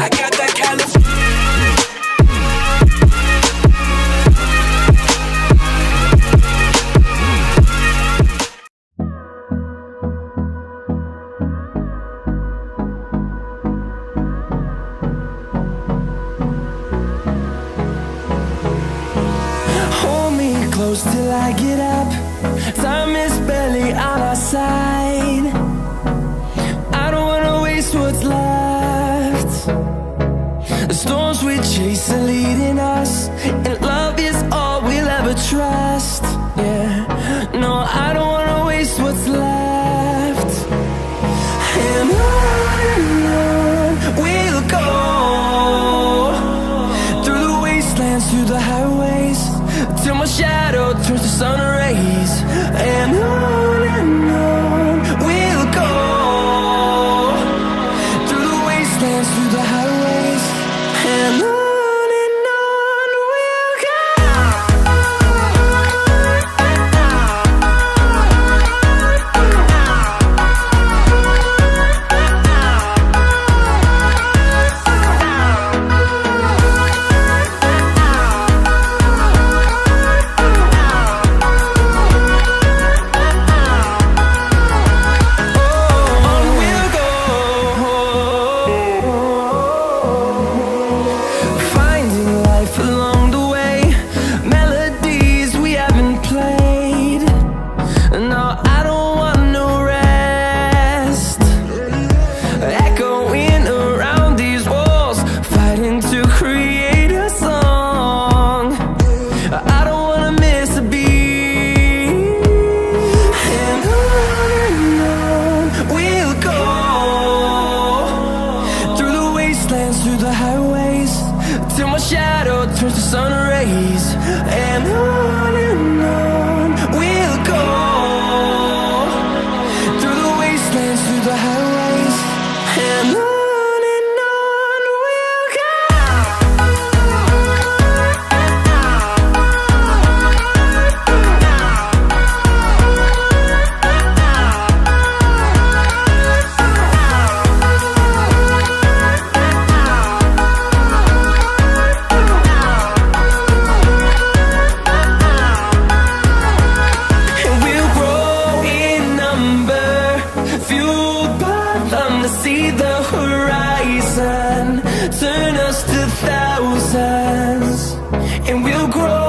I got that California. Close till I get up. Time is barely on our side. I don't wanna waste what's left. The storms we chase are leading us, and love is all we'll ever trust. Yeah, no, I don't wanna waste what's left. And on we'll go, through the wastelands, through the highways, till my shadow turns to sun rays. And on we'll go, through the wastelands, through the highways, and on we'll go. Through the highways, till my shadow turns to sun rays. And on we'll go, through the wastelands, through the highways, and on we'll go. See the horizon turn us to thousands, and we'll grow